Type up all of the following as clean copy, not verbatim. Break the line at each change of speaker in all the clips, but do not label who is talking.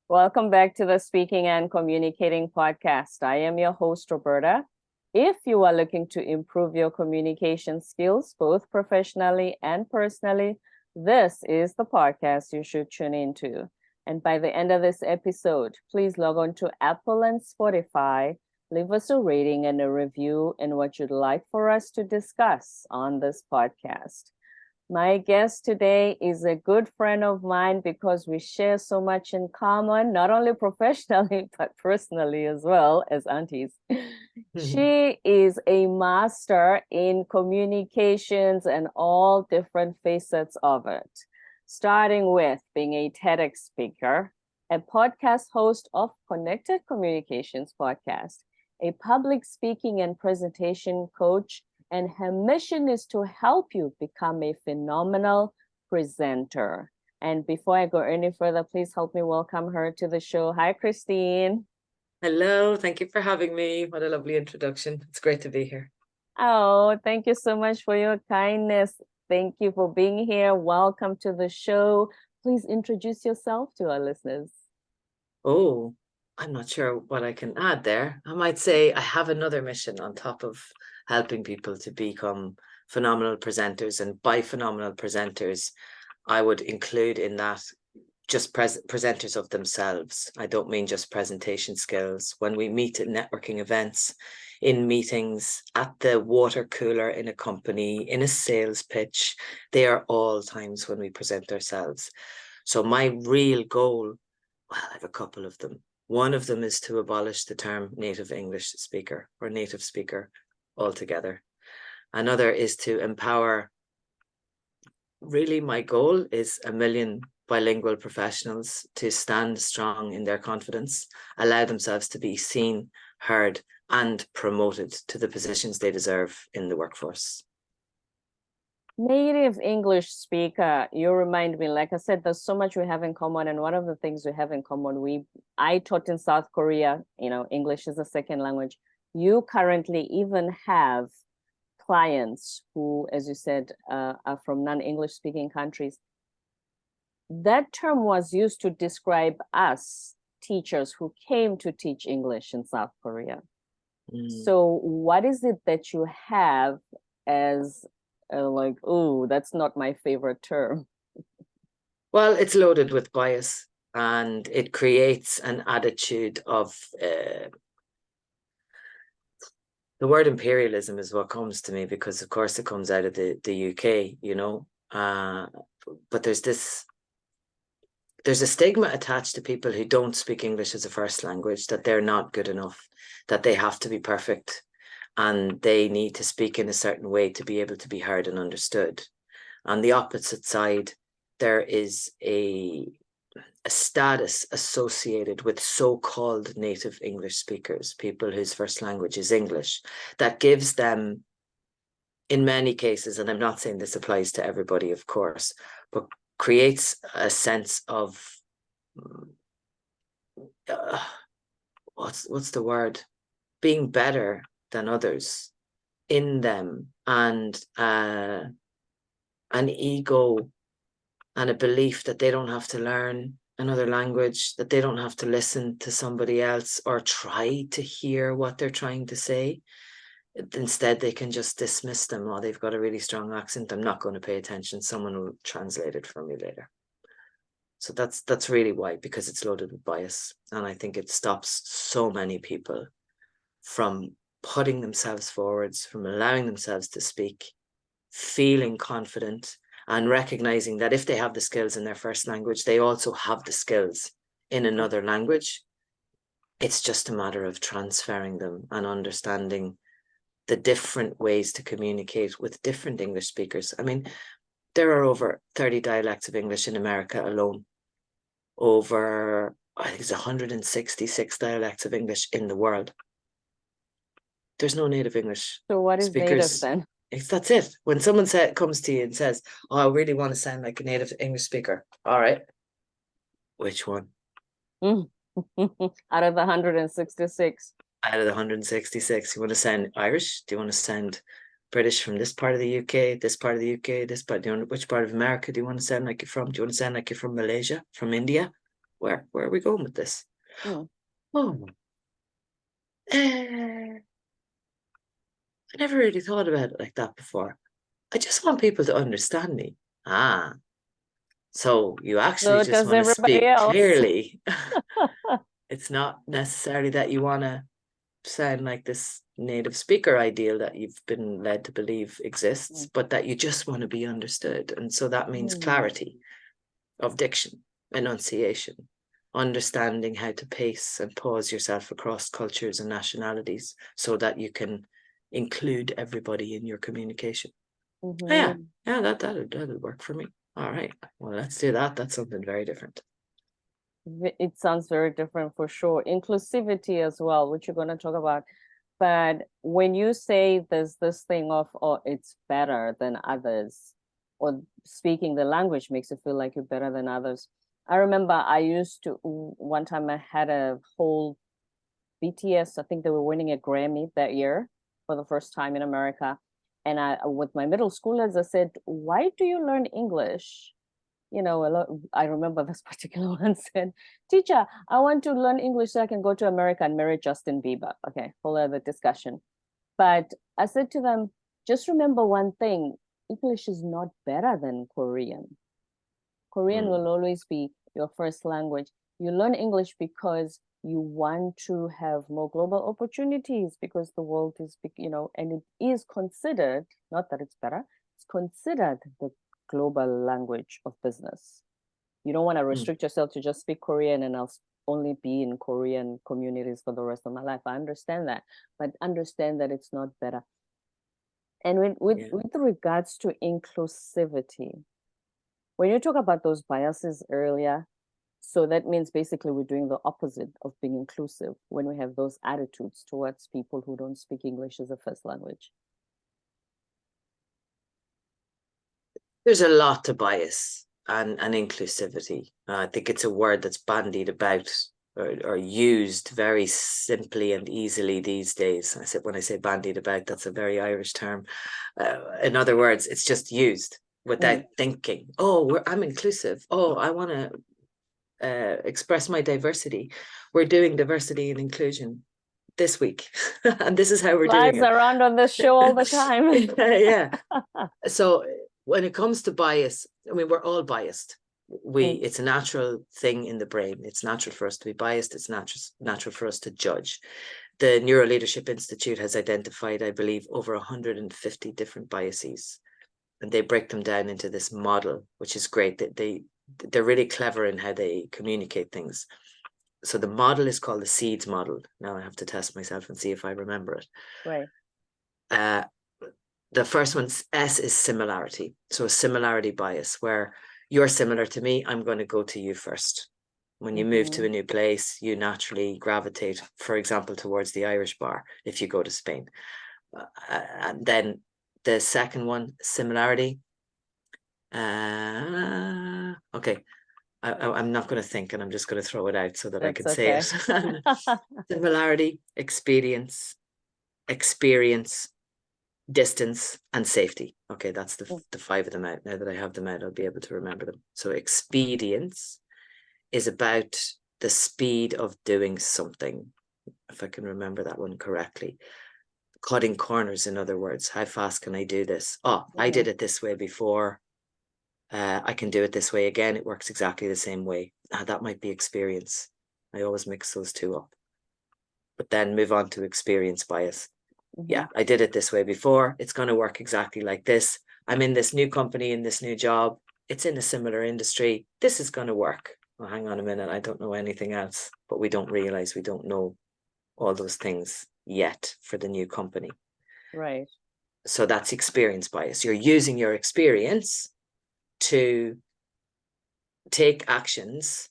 Welcome back to the Speaking and Communicating podcast. I am your host, Roberta. If you are looking to improve your communication skills, both professionally and personally, this is the podcast you should tune into. And by the end of this episode, please log on to Apple and Spotify, leave us a rating and a review and what you'd like for us to discuss on this podcast. My guest today is a good friend of mine because we share so much in common, not only professionally, but personally as well as aunties. She is a master in communications and all different facets of it, starting with being a TEDx speaker, a podcast host of Connected Communications podcast, a public speaking and presentation coach, and her mission is to help you become a phenomenal presenter. And before I go any further, please help me welcome her to the show. Hi, Christine.
Hello, thank you for having me. What a lovely introduction. It's great to be here.
Oh, thank you so much for your kindness. Thank you for being here. Welcome to the show. Please introduce yourself to our listeners.
Oh, I'm not sure what I can add there. I might say I have another mission on top of helping people to become phenomenal presenters. And by phenomenal presenters, I would include in that just presenters of themselves. I don't mean just presentation skills. When we meet at networking events, in meetings, at the water cooler in a company, in a sales pitch, they are all times when we present ourselves. So my real goal, well, I have a couple of them. One of them is to abolish the term native English speaker or native speaker altogether. Another is to empower. Really, my goal is 1 million bilingual professionals to stand strong in their confidence, allow themselves to be seen, heard, and promoted to the positions they deserve in the workforce.
Native English speaker, you remind me, like I said, there's so much we have in common. And one of the things we have in common, I taught in South Korea, English is a second language. You currently even have clients who, as you said, are from non-English speaking countries. That term was used to describe us teachers who came to teach English in South Korea. So what is it that you have as that's not my favorite term?
Well, it's loaded with bias and it creates an attitude of the word imperialism is what comes to me because, of course, it comes out of the UK, but there's a stigma attached to people who don't speak English as a first language, that they're not good enough, that they have to be perfect, and they need to speak in a certain way to be able to be heard and understood. On the opposite side, there is a status associated with so-called native English speakers, people whose first language is English, that gives them, in many cases, and I'm not saying this applies to everybody, of course, but creates a sense of what's the word? Being better than others in them, and an ego and a belief that they don't have to learn another language, that they don't have to listen to somebody else or try to hear what they're trying to say. Instead, they can just dismiss them. Oh, they've got a really strong accent, I'm not going to pay attention, someone will translate it for me later. So that's really why, because it's loaded with bias. And I think it stops so many people from putting themselves forwards, from allowing themselves to speak, feeling confident, and recognizing that if they have the skills in their first language, they also have the skills in another language. It's just a matter of transferring them and understanding the different ways to communicate with different English speakers. I mean, there are over 30 dialects of English in America alone. Over, I think it's 166 dialects of English in the world. There's no native English.
So what is
speakers.
Native then?
That's it. When someone comes to you and says, oh, I really want to sound like a native English speaker. All right. Which one?
Out of the 166.
Out of the 166. You want to sound Irish? Do you want to sound British from this part of the UK, this part of the UK, this part, which part of America do you want to sound like you're from? Do you want to sound like you're from Malaysia, from India? where are we going with this?
Mm.
Oh, I never really thought about it like that before. I just want people to understand me. Ah, so you actually
So
just
does
want to
everybody
speak
else.
clearly. It's not necessarily that you want to sound like this native speaker ideal that you've been led to believe exists, but that you just want to be understood. And so that means clarity of diction, enunciation, understanding how to pace and pause yourself across cultures and nationalities so that you can include everybody in your communication. Yeah, that'll work for me. All right, well, let's do that. That's something very different.
It sounds very different for sure. Inclusivity as well, which you're going to talk about. But when you say there's this thing of, oh, it's better than others, or speaking the language makes you feel like you're better than others. I remember I used to, one time I had a whole BTS, I think they were winning a Grammy that year for the first time in America. And I, with my middle schoolers, I said, why do you learn English? You know, a lot, I remember this particular one said, teacher, I want to learn English so I can go to America and marry Justin Bieber. Okay, whole other discussion. But I said to them, just remember one thing, English is not better than Korean. Korean will always be your first language. You learn English because you want to have more global opportunities, because the world is, you know, and it is considered, not that it's better, it's considered the global language of business. You don't want to restrict yourself to just speak Korean and I'll only be in Korean communities for the rest of my life. I understand that, but understand that it's not better. And with regards to inclusivity, when you talk about those biases earlier, so that means basically we're doing the opposite of being inclusive when we have those attitudes towards people who don't speak English as a first language.
There's a lot to bias and inclusivity. I think it's a word that's bandied about or used very simply and easily these days. When I say bandied about, that's a very Irish term. In other words, it's just used without thinking. Oh, I'm inclusive. Oh, I want to express my diversity. We're doing diversity and inclusion this week, and this is how we're doing it.
Flies around on this show all the time.
Yeah. So when it comes to bias, I mean, we're all biased. It's a natural thing in the brain. It's natural for us to be biased. It's natural for us to judge. The Neuro Leadership Institute has identified, I believe, over 150 different biases, and they break them down into this model, which is great. That they're really clever in how they communicate things. So the model is called the SEEDS model. Now I have to test myself and see if I remember it.
Right.
The first one, S, is similarity. So a similarity bias, where you're similar to me, I'm going to go to you first. When you move to a new place, you naturally gravitate, for example, towards the Irish bar if you go to Spain. And then the second one, similarity. Okay. I'm not going to think, and I'm just going to throw it out so that I can say it. Similarity, experience, distance, and safety. Okay, that's the five of them out. Now that I have them out, I'll be able to remember them. So expedience is about the speed of doing something, if I can remember that one correctly. Cutting corners, in other words. How fast can I do this? Oh, I did it this way before. I can do it this way again. It works exactly the same way. That might be experience. I always mix those two up. But then move on to experience bias. Yeah, I did it this way before. It's going to work exactly like this. I'm in this new company, in this new job. It's in a similar industry. This is going to work. Well, hang on a minute. I don't know anything else, but we don't realize we don't know all those things yet for the new company.
Right.
So that's experience bias. You're using your experience to take actions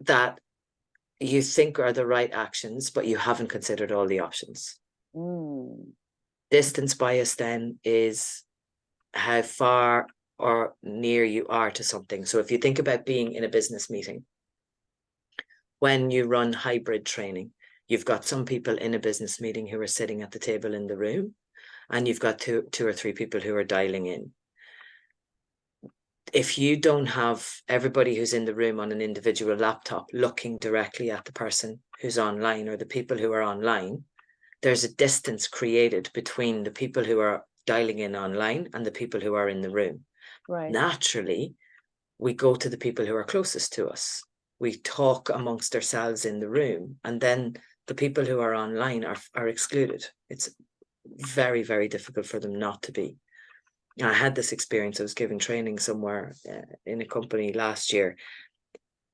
that you think are the right actions, but you haven't considered all the options. Distance bias then is how far or near you are to something. So if you think about being in a business meeting, when you run hybrid training, you've got some people in a business meeting who are sitting at the table in the room, and you've got two or three people who are dialing in. if you don't have everybody who's in the room on an individual laptop looking directly at the person who's online or the people who are online, there's a distance created between the people who are dialing in online and the people who are in the room.
Right.
Naturally, we go to the people who are closest to us. We talk amongst ourselves in the room, and then the people who are online are excluded. It's very, very difficult for them not to be. I had this experience. I was giving training somewhere in a company last year.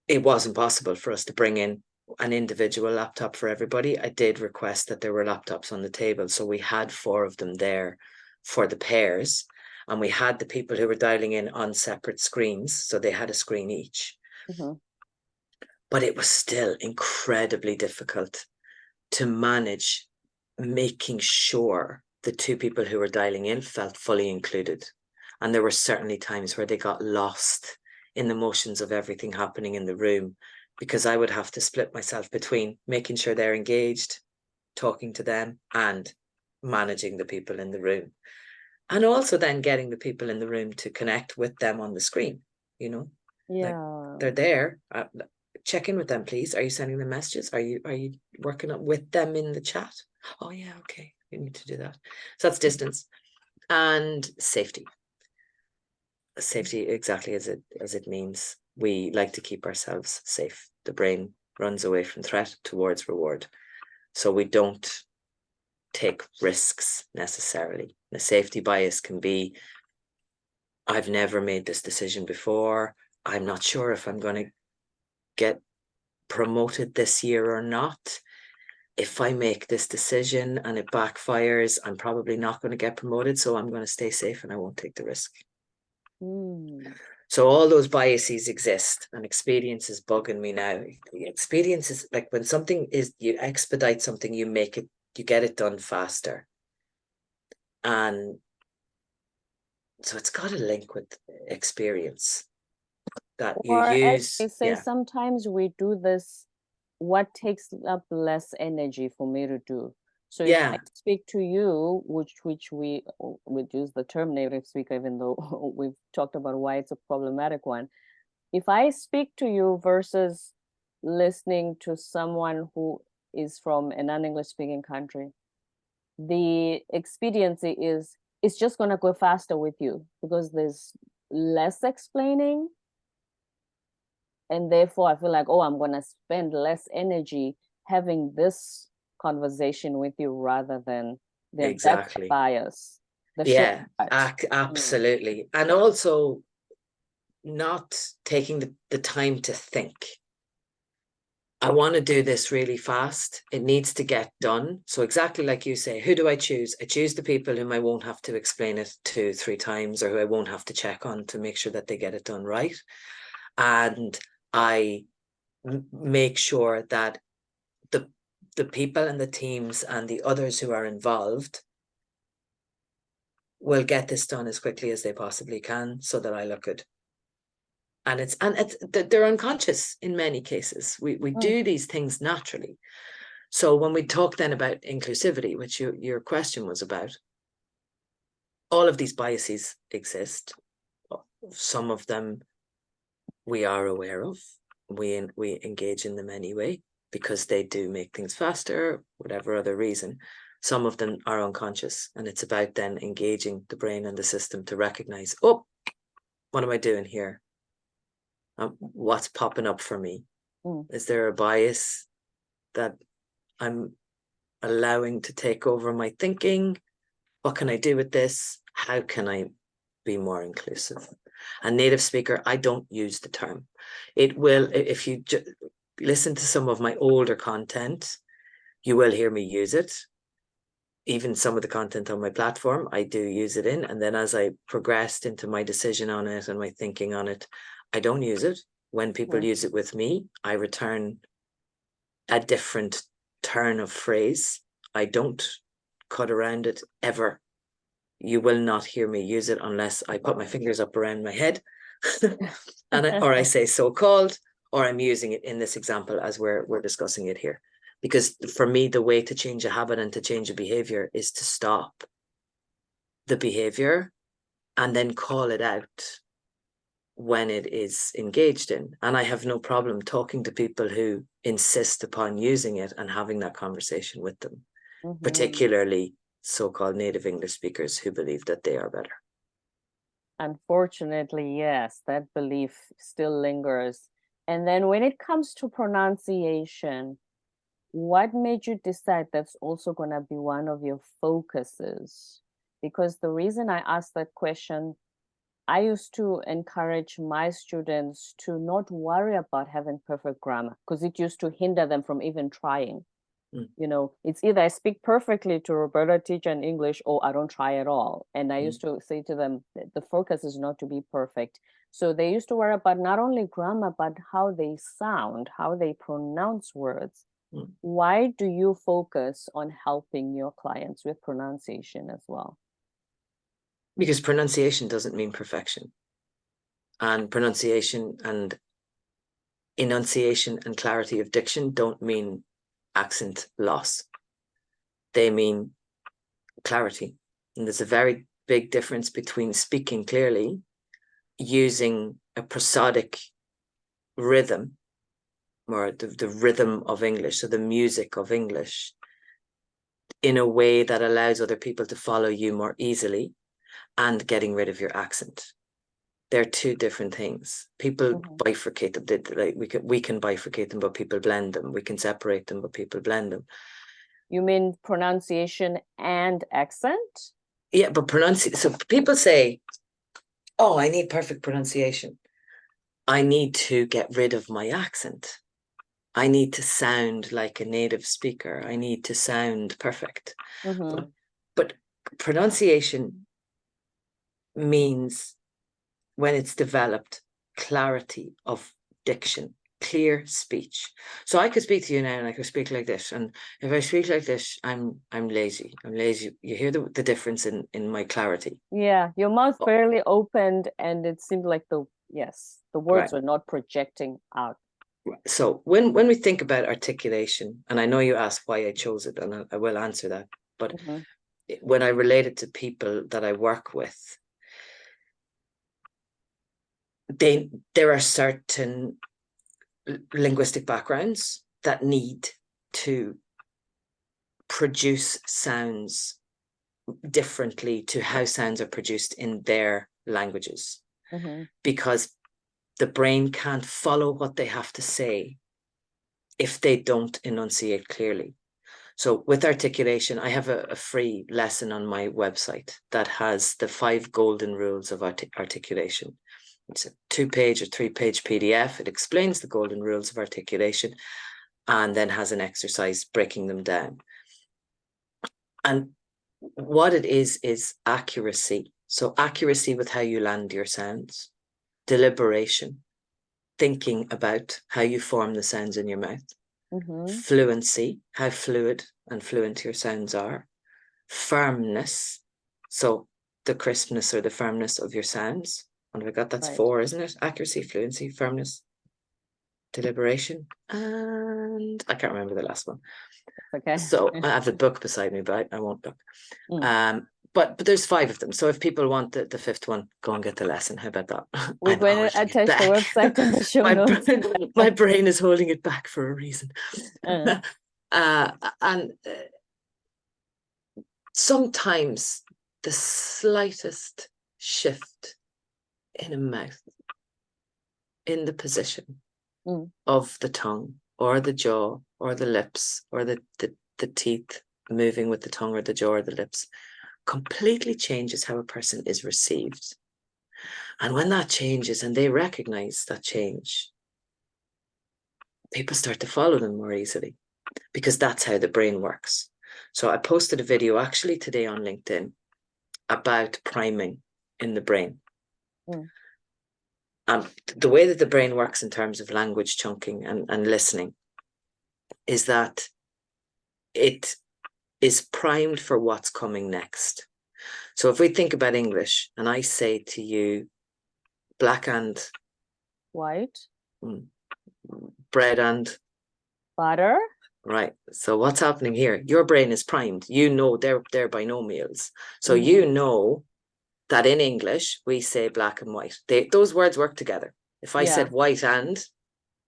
It wasn't possible for us to bring in an individual laptop for everybody. I did request that there were laptops on the table. So we had 4 of them there for the pairs. And we had the people who were dialing in on separate screens. So they had a screen each.
Mm-hmm.
But it was still incredibly difficult to manage making sure the 2 people who were dialing in felt fully included. And there were certainly times where they got lost in the motions of everything happening in the room, because I would have to split myself between making sure they're engaged, talking to them, and managing the people in the room. And also then getting the people in the room to connect with them on the screen, you know?
Yeah.
Like, they're there. Check in with them, please. Are you sending them messages? Are you working up with them in the chat? Oh yeah, okay. We need to do that. So that's distance and safety. Safety, exactly as it means. We like to keep ourselves safe. The brain runs away from threat towards reward. So we don't take risks necessarily. The safety bias can be, I've never made this decision before. I'm not sure if I'm going to get promoted this year or not. If I make this decision and it backfires, I'm probably not going to get promoted. So I'm going to stay safe and I won't take the risk. So all those biases exist, and experience is bugging me now. Experience is like when something is, you expedite something, you make it, you get it done faster. And so it's got a link with experience that you
Or as
use.
they say, sometimes we do this, what takes up less energy for me to do. So if I speak to you, which we would use the term native speaker, even though we've talked about why it's a problematic one. If I speak to you versus listening to someone who is from a non-English speaking country, the expediency is, it's just going to go faster with you because there's less explaining. And therefore, I feel like, oh, I'm going to spend less energy having this conversation with you rather than
Exactly.
That bias.
Absolutely. And also not taking the time to think. I want to do this really fast. It needs to get done. So exactly like you say, who do I choose? I choose the people whom I won't have to explain it 2-3 times, or who I won't have to check on to make sure that they get it done right. And I make sure that the people and the teams and the others who are involved will get this done as quickly as they possibly can, so that I look good. And they're unconscious in many cases. We do these things naturally. So when we talk then about inclusivity, which your question was about, all of these biases exist. Some of them we are aware of. We engage in them anyway, because they do make things faster, whatever other reason. Some of them are unconscious, and it's about then engaging the brain and the system to recognize, oh, what am I doing here? What's popping up for me? Is there a bias that I'm allowing to take over my thinking? What can I do with this? How can I be more inclusive? A native speaker, I don't use the term. It will, if you listen to some of my older content, you will hear me use it. Even some of the content on my platform, I do use it in. And then as I progressed into my decision on it and my thinking on it, I don't use it. When people use it with me, I return a different turn of phrase. I don't cut around it ever. You will not hear me use it unless I put my fingers up around my head or I say so-called, or I'm using it in this example as we're discussing it here. Because for me, the way to change a habit and to change a behavior is to stop the behavior and then call it out. when it is engaged in. And I have no problem talking to people who insist upon using it and having that conversation with them, particularly so-called native English speakers who believe that they are better.
Unfortunately, yes, that belief still lingers. And then when it comes to pronunciation, what made you decide that's also going to be one of your focuses? Because the reason I asked that question, I used to encourage my students to not worry about having perfect grammar because it used to hinder them from even trying. You know, it's either I speak perfectly to Roberta, teacher in English, or I don't try at all. And I used to say to them, the focus is not to be perfect. So they used to worry about not only grammar, but how they sound, how they pronounce words. Why do you focus on helping your clients with pronunciation as well?
Because pronunciation doesn't mean perfection. And pronunciation and enunciation and clarity of diction don't mean accent loss. They mean clarity. And there's a very big difference between speaking clearly, using a prosodic rhythm, or the rhythm of English, so the music of English, in a way that allows other people to follow you more easily, and getting rid of your accent. They're two different things. People bifurcate them. Like we can bifurcate them, but people blend them. We can separate them, but people blend them.
You mean pronunciation and accent?
Yeah, but so people say, oh, I need perfect pronunciation. I need to get rid of my accent. I need to sound like a native speaker. I need to sound perfect. But pronunciation means, when it's developed, clarity of diction, clear speech. So I could speak to you now and I could speak like this. And if I speak like this, I'm lazy. I'm lazy. You hear the difference in my clarity.
Yeah, your mouth barely opened and it seemed like the words were not projecting out.
So when we think about articulation, and I know you asked why I chose it, and I will answer that, but when I relate it to people that I work with, there are certain linguistic backgrounds that need to produce sounds differently to how sounds are produced in their languages, because the brain can't follow what they have to say if they don't enunciate clearly. So with articulation, I have a free lesson on my website that has the 5 golden rules of articulation. It's a 2-page or 3-page PDF. It explains the golden rules of articulation and then has an exercise breaking them down. And what it is accuracy. So accuracy with how you land your sounds, deliberation, thinking about how you form the sounds in your mouth, fluency, how fluid and fluent your sounds are, firmness, so the crispness or the firmness of your sounds. What have I got? That's 4, isn't it? Accuracy, fluency, firmness, deliberation, and I can't remember the last one.
Okay.
So I have the book beside me, but I won't look. But there's 5 of them. So if people want the 5th one, go and get the lesson. How about that?
We're going to attach the website in the show notes.
My brain is holding it back for a reason. And sometimes the slightest shift in a mouth, in the position of the tongue or the jaw or the lips or the teeth moving with the tongue or the jaw or the lips, completely changes how a person is received. And when that changes and they recognize that change, people start to follow them more easily, because that's how the brain works. So I posted a video actually today on LinkedIn about priming in the brain. The way that the brain works in terms of language chunking and listening is that it is primed for what's coming next. So if we think about English and I say to you, black and
white,
bread and
butter.
Right. So what's happening here? Your brain is primed. You know they're binomials. So you know that in English, we say black and white. Those words work together. If I said white and,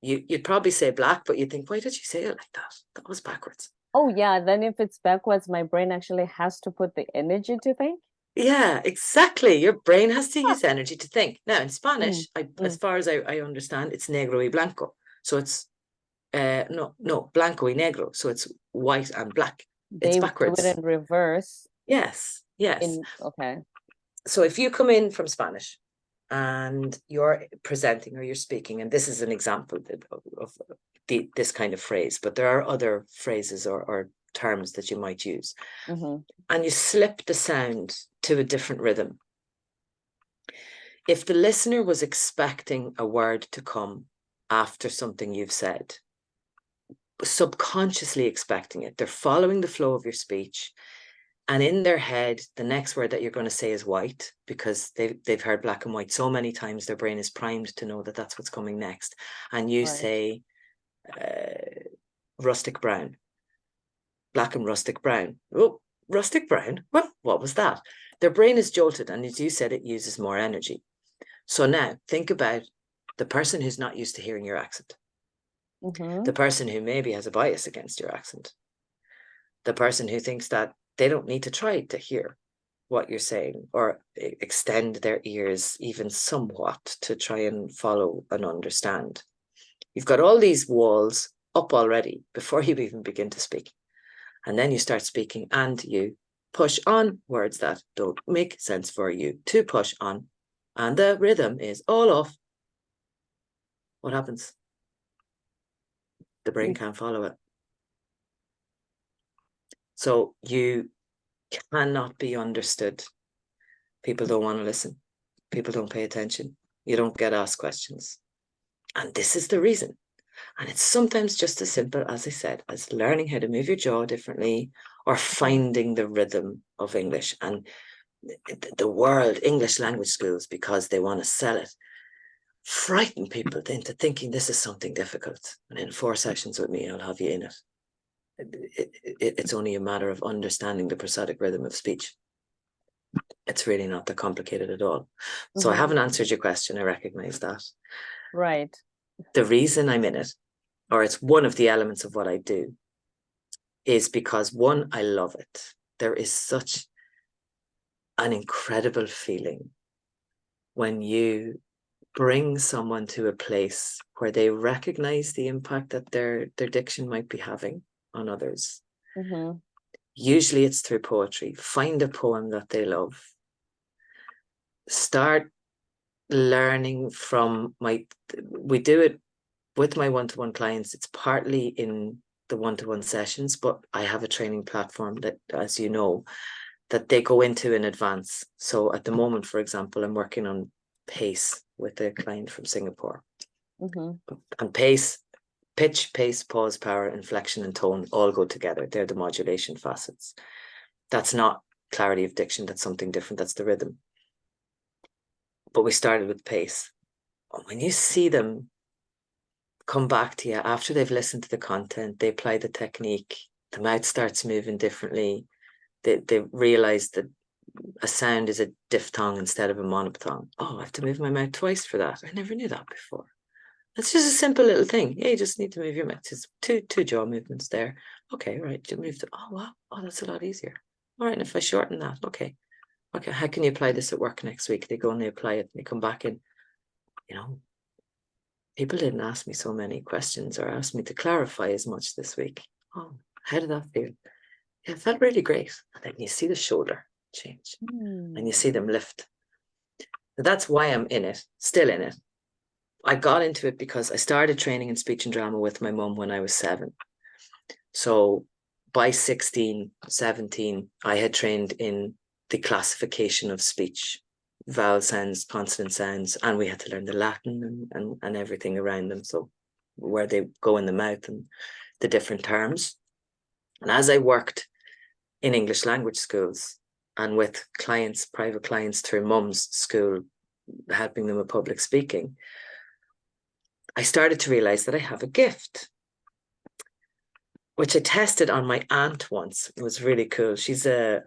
you'd probably say black, but you'd think, why did you say it like that? That was backwards.
Oh, yeah. Then if it's backwards, my brain actually has to put the energy to think.
Yeah, exactly. Your brain has to use energy to think. Now, in Spanish, as far as I understand, it's negro y blanco. So it's no, blanco y negro. So it's white and black. It's backwards.
Do it in reverse.
Yes, yes.
Okay.
So if you come in from Spanish and you're presenting or you're speaking, and this is an example of this kind of phrase, but there are other phrases or terms that you might use, and you slip the sound to a different rhythm. If the listener was expecting a word to come after something you've said, subconsciously expecting it, they're following the flow of your speech, and in their head, the next word that you're going to say is white, because they've heard black and white so many times, their brain is primed to know that that's what's coming next. And you say rustic brown, black and rustic brown. Oh, rustic brown? What was that? Their brain is jolted, and as you said, it uses more energy. So now think about the person who's not used to hearing your accent, the person who maybe has a bias against your accent, the person who thinks that they don't need to try to hear what you're saying or extend their ears even somewhat to try and follow and understand. You've got all these walls up already before you even begin to speak. And then you start speaking and you push on words that don't make sense for you to push on. And the rhythm is all off. What happens? The brain can't follow it. So you cannot be understood. People don't want to listen. People don't pay attention. You don't get asked questions. And this is the reason. And it's sometimes just as simple, as I said, as learning how to move your jaw differently or finding the rhythm of English. And the world, English language schools, because they want to sell it, frighten people into thinking this is something difficult. And in 4 sessions with me, I'll have you in it. It's only a matter of understanding the prosodic rhythm of speech. It's really not that complicated at all. So I haven't answered your question. I recognize that.
Right.
The reason I'm in it, or it's one of the elements of what I do, is because, one, I love it. There is such an incredible feeling when you bring someone to a place where they recognize the impact that their diction might be having on others. Usually it's through poetry. Find a poem that they love. Start learning from we do it with my one-to-one clients. It's partly in the one-to-one sessions, but I have a training platform that, as you know, that they go into in advance. So at the moment, for example, I'm working on pace with a client from Singapore. And pace, pitch, pace, pause, power, inflection, and tone all go together. They're the modulation facets. That's not clarity of diction. That's something different. That's the rhythm. But we started with pace. When you see them come back to you after they've listened to the content, they apply the technique, the mouth starts moving differently. They realize that a sound is a diphthong instead of a monophthong. Oh, I have to move my mouth twice for that. I never knew that before. That's just a simple little thing. Yeah, you just need to move your mouth. It's two jaw movements there. Okay, right. You move oh wow. Oh, that's a lot easier. All right, and if I shorten that, okay, how can you apply this at work next week? They go and they apply it and they come back and, people didn't ask me so many questions or ask me to clarify as much this week. Oh, how did that feel? Yeah, it felt really great. And then you see the shoulder change and you see them lift. That's why I'm in it, still in it. I got into it because I started training in speech and drama with my mum when I was 7. So by 16, 17, I had trained in the classification of speech, vowel sounds, consonant sounds, and we had to learn the Latin and everything around them. So where they go in the mouth and the different terms. And as I worked in English language schools and with clients, private clients through mum's school, helping them with public speaking, I started to realize that I have a gift, which I tested on my aunt once. It was really cool. She's a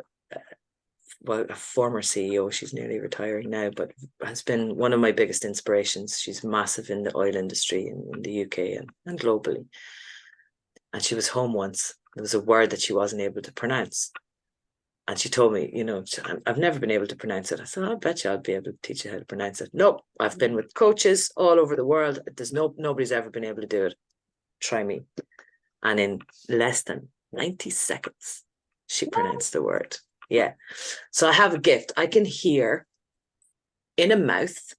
a former CEO. She's nearly retiring now, but has been one of my biggest inspirations. She's massive in the oil industry in the UK and globally. And she was home once. There was a word that she wasn't able to pronounce. And she told me, you know, I've never been able to pronounce it. I said, I bet you I'll be able to teach you how to pronounce it. Nope, I've been with coaches all over the world. Nobody's ever been able to do it. Try me. And in less than 90 seconds, she pronounced the word. Yeah. So I have a gift. I can hear in a mouth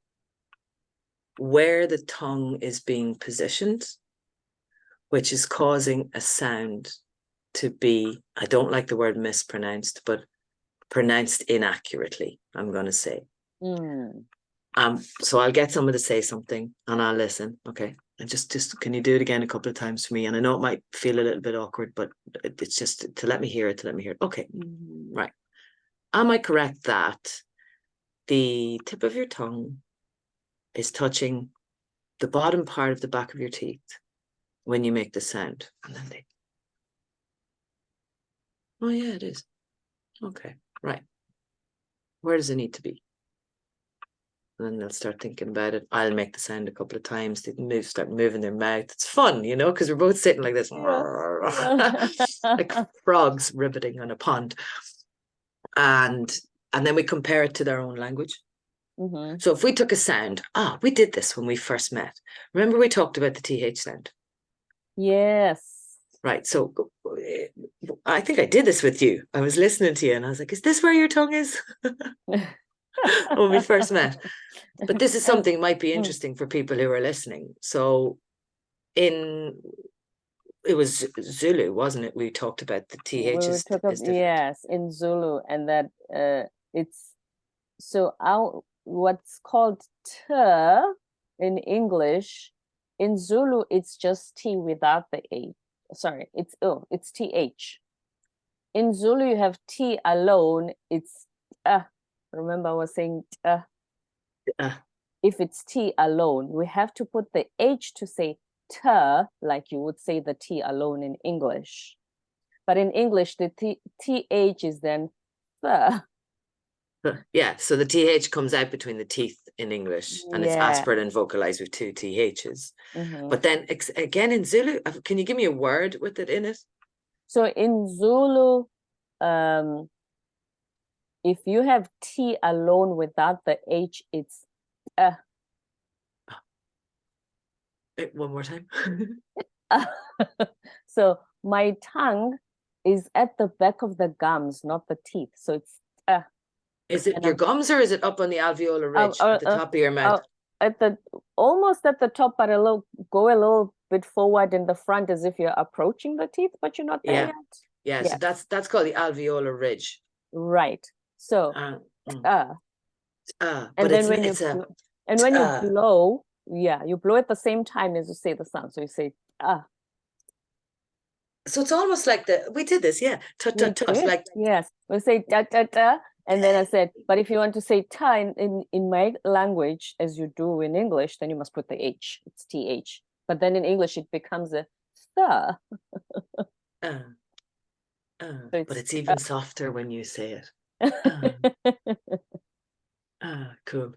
where the tongue is being positioned, which is causing a sound to be, I don't like the word mispronounced, but pronounced inaccurately, I'm going to say. So I'll get someone to say something and I'll listen. Okay. And just can you do it again a couple of times for me? And I know it might feel a little bit awkward, but it's just to let me hear it, Okay. Right. Am I correct that the tip of your tongue is touching the bottom part of the back of your teeth when you make the sound? And then oh yeah, it is. Okay, right. Where does it need to be? And then they'll start thinking about it. I'll make the sound a couple of times. They start moving their mouth. It's fun, you know, because we're both sitting like this, like frogs ribbiting on a pond. And then we compare it to their own language. So if we took a sound, we did this when we first met. Remember we talked about the TH sound? Yes. Right. So I think I did this with you. I was listening to you and I was like, is this where your tongue is? When we first met. But this is something might be interesting for people who are listening. So it was Zulu, wasn't it? We talked about the TH is
yes, in Zulu, and that it's so what's called t in English, in Zulu it's just T without the A. Sorry, it's TH. In Zulu you have T alone, it's remember I was saying if it's T alone, we have to put the H to say t, like you would say the T alone in English. But in English, the TH is then the.
Yeah, so the TH comes out between the teeth in English, and it's aspired and vocalized with two THs. But then again in Zulu, can you give me a word with it in it? So in Zulu, if you have T alone without the H, it's one more time. So my tongue is at the back of the gums, not the teeth. So it's is it your gums or is it up on the alveolar ridge at the top of your mouth? Almost at the top, but go a little bit forward in the front as if you're approaching the teeth, but you're not there yet. Yeah, so that's called the alveolar ridge. Right. So but then when you blow, you blow at the same time as you say the sound. So you say So it's almost like we did this, tut tut tut. Like yes, we say da da da, and then I said, but if you want to say ta in my language as you do in English, then you must put the H. It's TH. But then in English it becomes a tha. But it's even softer when you say it. Cool.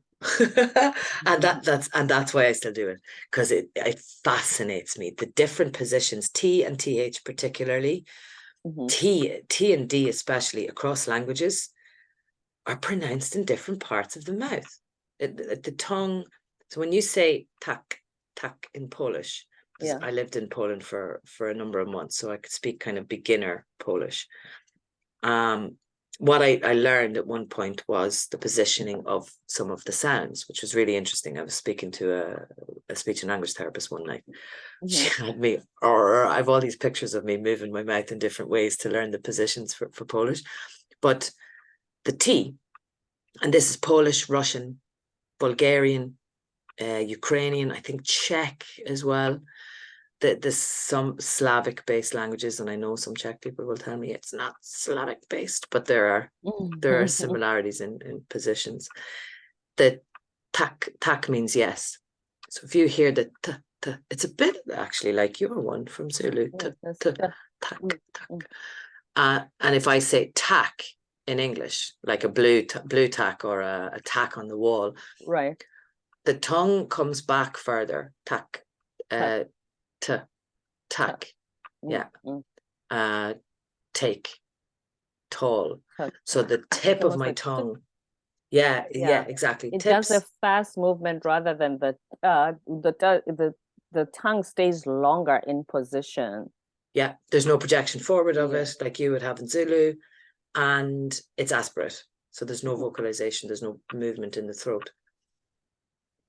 And that's why I still do it, because it fascinates me, the different positions, T and TH particularly, T and D especially across languages are pronounced in different parts of the mouth. The tongue. So when you say tak in Polish, I lived in Poland for a number of months, so I could speak kind of beginner Polish. What I learned at one point was the positioning of some of the sounds, which was really interesting. I was speaking to a speech and language therapist one night. She had me, I have all these pictures of me moving my mouth in different ways to learn the positions for Polish. But the T, and this is Polish, Russian, Bulgarian, Ukrainian, I think Czech as well. There's some Slavic based languages, and I know some Czech people will tell me it's not Slavic based, but there are similarities in positions. The tak means yes. So if you hear the t, it's a bit actually like your one from Zulu. Tak. And if I say tak, in English, like a blue tack or a tack on the wall.
Right.
The tongue comes back further. Tack. Tack. Yeah. Take. Tall. So the tip of my tongue. Yeah, exactly.
It
Tips.
does a fast movement rather than the tongue stays longer in position.
Yeah, there's no projection forward of it like you would have in Zulu, and it's aspirate. So there's no vocalization, there's no movement in the throat.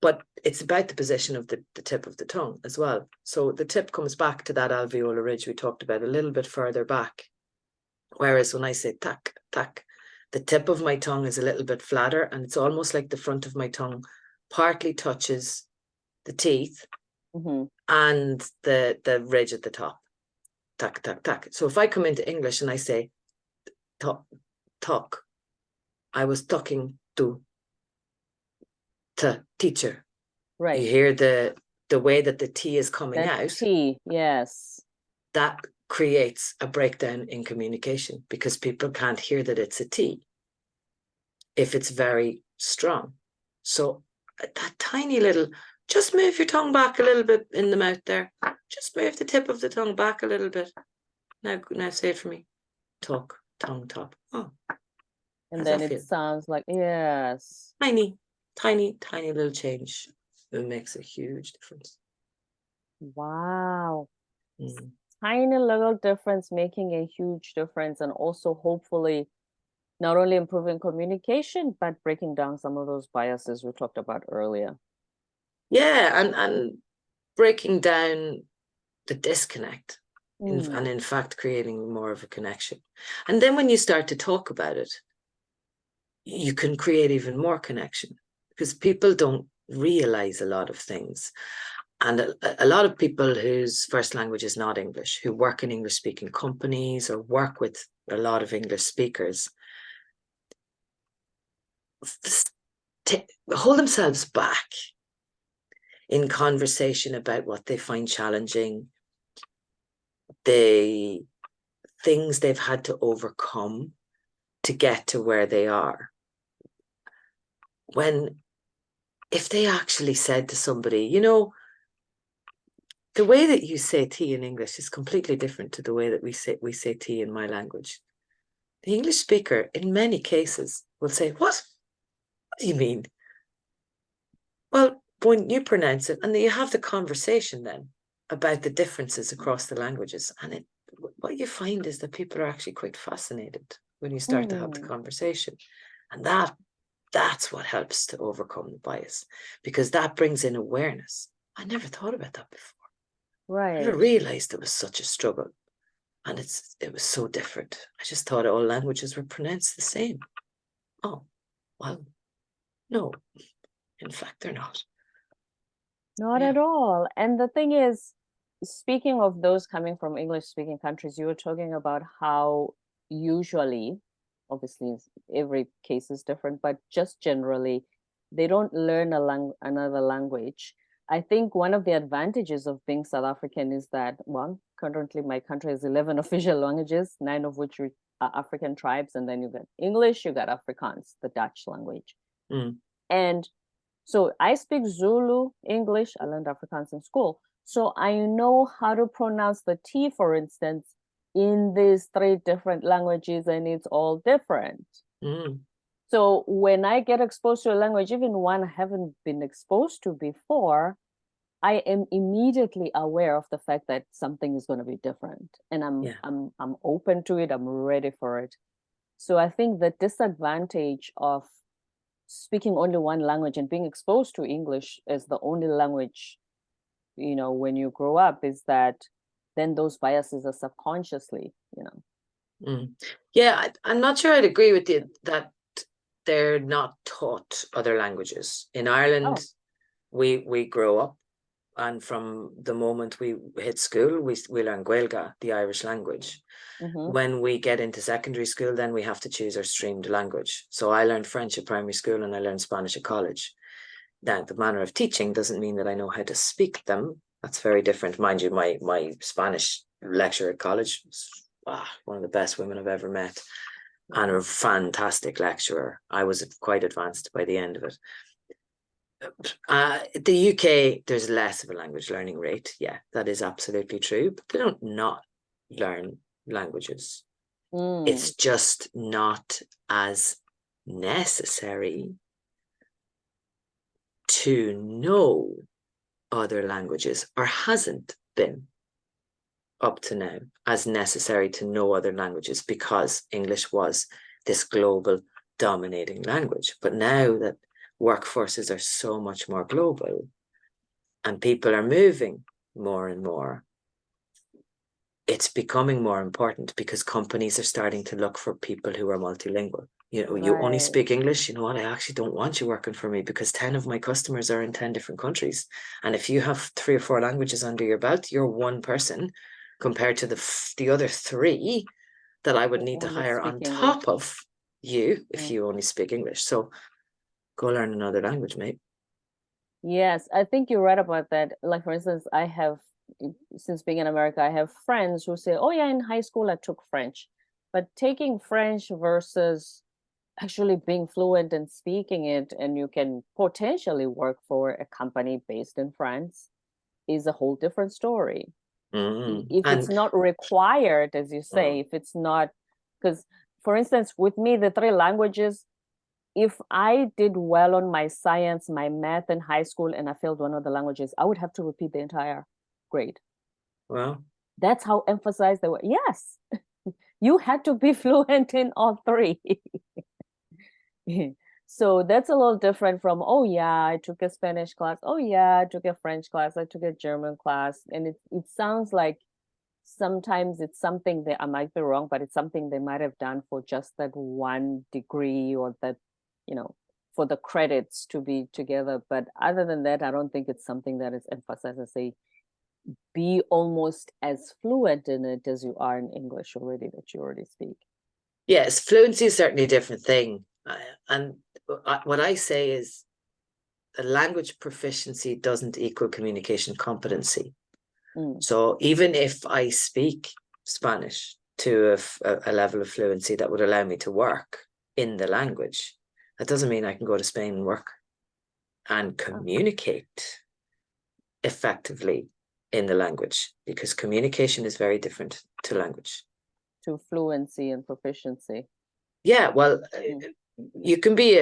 But it's about the position of the tip of the tongue as well. So the tip comes back to that alveolar ridge we talked about a little bit further back. Whereas when I say tack, tack, the tip of my tongue is a little bit flatter, and it's almost like the front of my tongue partly touches the teeth and the ridge at the top. Tack, tack, tack. So if I come into English and I say talk, I was talking to teacher.
Right.
You hear the way that the T is coming out.
T, yes.
That creates a breakdown in communication because people can't hear that it's a T if it's very strong. So that tiny little, just move your tongue back a little bit in the mouth there. Just move the tip of the tongue back a little bit. Now say it for me. Talk, tongue, top. Oh.
And then it sounds like, yes.
Tiny little change. It makes a huge difference.
Wow. Tiny little difference making a huge difference, and also hopefully not only improving communication, but breaking down some of those biases we talked about earlier.
Yeah, and breaking down the disconnect and in fact creating more of a connection. And then when you start to talk about it, you can create even more connection because people don't realize a lot of things. And a lot of people whose first language is not English, who work in English speaking companies or work with a lot of English speakers, hold themselves back in conversation about what they find challenging, the things they've had to overcome to get to where they are. If they actually said to somebody, you know, the way that you say tea in English is completely different to the way that we say tea in my language. The English speaker, in many cases, will say, what do you mean? Well, when you pronounce it, and then you have the conversation then about the differences across the languages, and what you find is that people are actually quite fascinated when you start to have the conversation. And that's what helps to overcome the bias, because that brings in awareness. I never thought about that before.
Right.
I never realized it was such a struggle, and it was so different. I just thought all languages were pronounced the same. Oh, well, no, in fact, they're not.
Not at all. And the thing is, speaking of those coming from English-speaking countries, you were talking about how usually, obviously every case is different, but just generally, they don't learn another language. I think one of the advantages of being South African is that, well, currently my country has 11 official languages, 9 of which are African tribes, and then you got English, you got Afrikaans, the Dutch language. And so I speak Zulu, English, I learned Afrikaans in school. So I know how to pronounce the T, for instance, in these 3 different languages, and it's all different. So when I get exposed to a language, even one I haven't been exposed to before, I am immediately aware of the fact that something is going to be different, and I'm open to it. I'm ready for it. So I think the disadvantage of speaking only one language and being exposed to English as the only language, you know, when you grow up, is that then those biases are subconsciously, you know.
Yeah, I'm not sure I'd agree with you that they're not taught other languages. In Ireland, we grow up, and from the moment we hit school, we learn Gaeilge, the Irish language. When we get into secondary school, then we have to choose our streamed language. So I learned French at primary school and I learned Spanish at college. Now, the manner of teaching doesn't mean that I know how to speak them. That's very different. Mind you, my Spanish lecturer at college was one of the best women I've ever met. and a fantastic lecturer. I was quite advanced by the end of it. The UK, there's less of a language learning rate. Yeah, that is absolutely true. But they don't not learn languages. It's just not as necessary to know other languages, or hasn't been up to now as necessary to know other languages, because English was this global dominating language. But now that workforces are so much more global and people are moving more and more, it's becoming more important, because companies are starting to look for people who are multilingual. You know, you only speak English. You know what? I actually don't want you working for me, because 10 of my customers are in 10 different countries. And if you have 3 or 4 languages under your belt, you're one person compared to the other 3 that I would need to hire on top of you if you only speak English. So go learn another language, mate.
Yes, I think you're right about that. Like, for instance, I have, since being in America, I have friends who say, oh yeah, in high school I took French. But taking French versus actually being fluent and speaking it, and you can potentially work for a company based in France, is a whole different story. If it's not required, as you say, if it's not, because for instance, with me, the 3 languages, if I did well on my science, my math in high school, and I failed one of the languages, I would have to repeat the entire grade.
Well,
that's how emphasized they were. Yes, you had to be fluent in all 3. So that's a little different from, oh yeah, I took a Spanish class. Oh yeah, I took a French class. I took a German class. And it sounds like sometimes it's something that, I might be wrong, but it's something they might have done for just that one degree, or that, you know, for the credits to be together. But other than that, I don't think it's something that is emphasized as say, be almost as fluent in it as you are in English already, that you already speak.
Yes, fluency is certainly a different thing. And what I say is a language proficiency doesn't equal communication competency. So even if I speak Spanish to a level of fluency that would allow me to work in the language, that doesn't mean I can go to Spain and work and communicate effectively in the language, because communication is very different to language.
To fluency and proficiency.
Yeah, well, you can be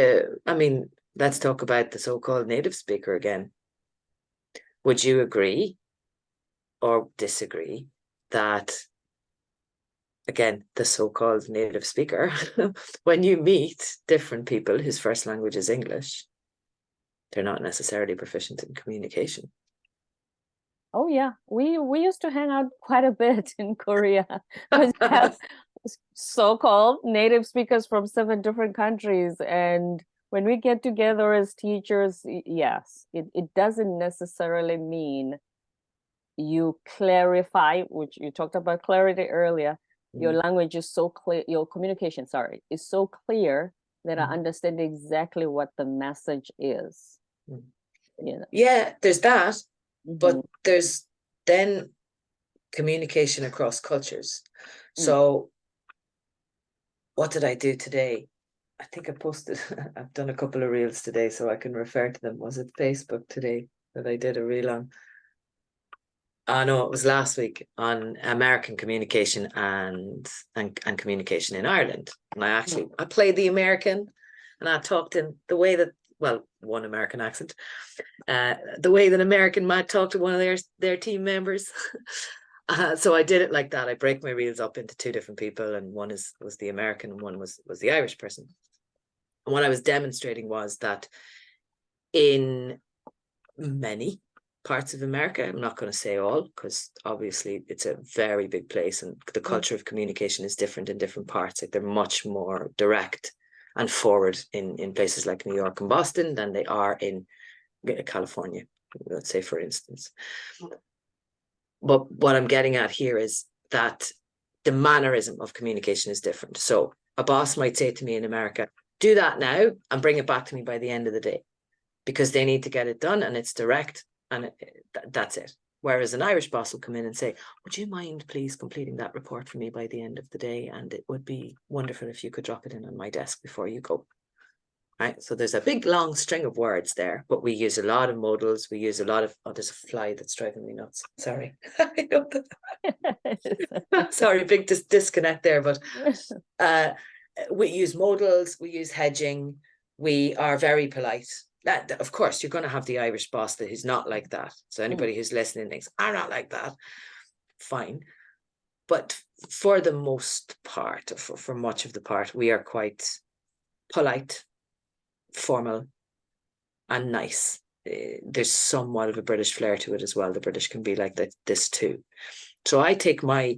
let's talk about the so-called native speaker again. Would you agree or disagree that, again, the so-called native speaker, when you meet different people whose first language is English, they're not necessarily proficient in communication?
Oh yeah, we used to hang out quite a bit in Korea, because you have so-called native speakers from 7 different countries, and when we get together as teachers, yes, it doesn't necessarily mean you clarify, which you talked about clarity earlier. Your language is so clear, your communication, sorry, is so clear that I understand exactly what the message is. You know?
Yeah, there's that, but there's then communication across cultures. So what did I do today? I think I posted, I've done a couple of reels today, so I can refer to them. Was it Facebook today that I did a reel on? No, it was last week, on American communication and communication in Ireland. And I played the American, and I talked in the way that, well, one American accent, the way that American might talk to one of their team members. So I did it like that. I break my reels up into 2 different people, and one was the American and one was the Irish person. And what I was demonstrating was that in many parts of America, I'm not going to say all, because obviously it's a very big place and the culture of communication is different in different parts. Like, they're much more direct and forward in places like New York and Boston than they are in California, let's say, for instance. But what I'm getting at here is that the mannerism of communication is different. So a boss might say to me in America, do that now and bring it back to me by the end of the day, because they need to get it done and it's direct and that's it. Whereas an Irish boss will come in and say, would you mind please completing that report for me by the end of the day? And it would be wonderful if you could drop it in on my desk before you go. Right. So there's a big long string of words there, but we use a lot of modals. We use a lot of, oh, there's a fly that's driving me nuts. Sorry. I know that. Sorry, big disconnect there, but we use modals, we use hedging, we are very polite. Of course, you're going to have the Irish boss that who's not like that. So anybody who's listening thinks, I'm not like that. Fine. But for the most part, for much of the part, we are quite polite, formal, and nice. There's somewhat of a British flair to it as well. The British can be like this too. So I take my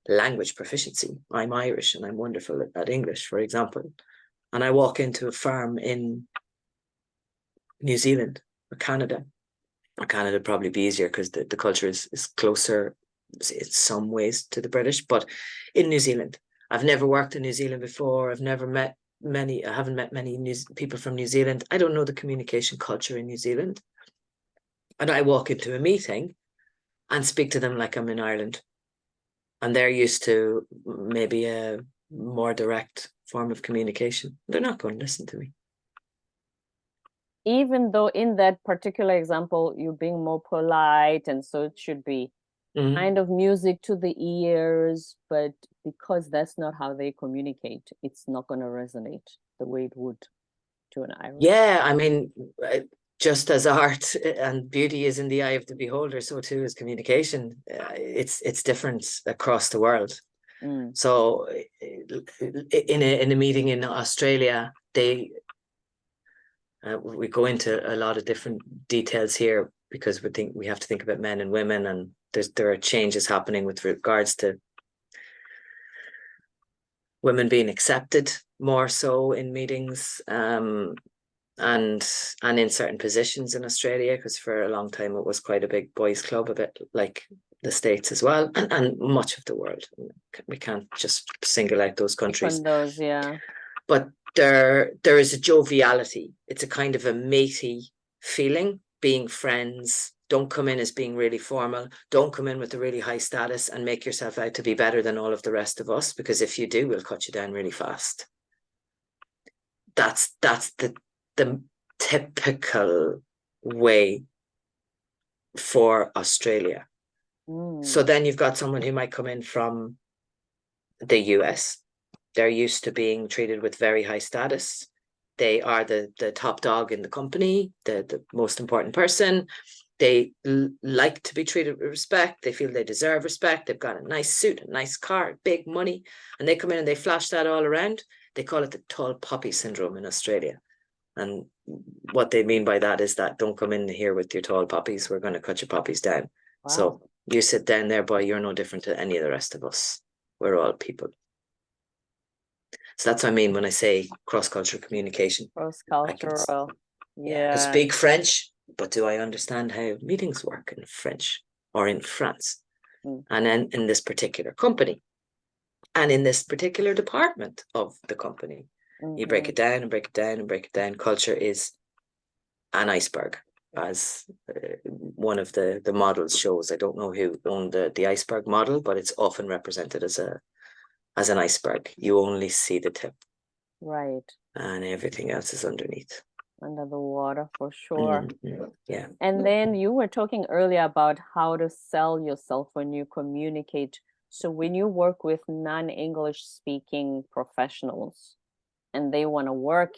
language proficiency. I'm Irish and I'm wonderful at English, for example. And I walk into a farm in New Zealand or Canada. Or Canada probably be easier because the culture is closer in some ways to the British. But in New Zealand, I've never worked in New Zealand before. I've never met many, I haven't met many people from New Zealand. I don't know the communication culture in New Zealand. And I walk into a meeting and speak to them like I'm in Ireland. And they're used to maybe a more direct form of communication. They're not going to listen to me.
Even though in that particular example, you're being more polite, and so it should be kind of music to the ears, but because that's not how they communicate, it's not going to resonate the way it would to an Irish.
Yeah, I mean, just as art and beauty is in the eye of the beholder, so too is communication. It's different across the world. So in a meeting in Australia, we go into a lot of different details here because we have to think about men and women, and there are changes happening with regards to women being accepted more so in meetings, and in certain positions in Australia, because for a long time it was quite a big boys' club, a bit like the States as well, and much of the world. We can't just single out those countries.
Those, yeah.
But there is a joviality. It's a kind of a matey feeling, being friends. Don't come in as being really formal. Don't come in with a really high status and make yourself out to be better than all of the rest of us, because if you do, we'll cut you down really fast. That's the typical way for Australia. So then you've got someone who might come in from the US. They're used to being treated with very high status. They are the top dog in the company, the most important person. They like to be treated with respect. They feel they deserve respect. They've got a nice suit, a nice car, big money, and they come in and they flash that all around. They call it the tall poppy syndrome in Australia. And what they mean by that is that don't come in here with your tall poppies. We're going to cut your poppies down. Wow. So you sit down there, boy, you're no different to any of the rest of us. We're all people. So that's what I mean when I say cross-cultural communication.
Cross-cultural. Yeah.
I speak French, but do I understand how meetings work in French or in France? And then in this particular company and in this particular department of the company, you break it down and break it down and break it down. Culture is an iceberg, as one of the models shows. I don't know who owned the iceberg model, but it's often represented as an iceberg. You only see the tip.
Right.
And everything else is underneath.
Under the water, for sure.
Yeah.
And then you were talking earlier about how to sell yourself when you communicate. So when you work with non-English speaking professionals and they want to work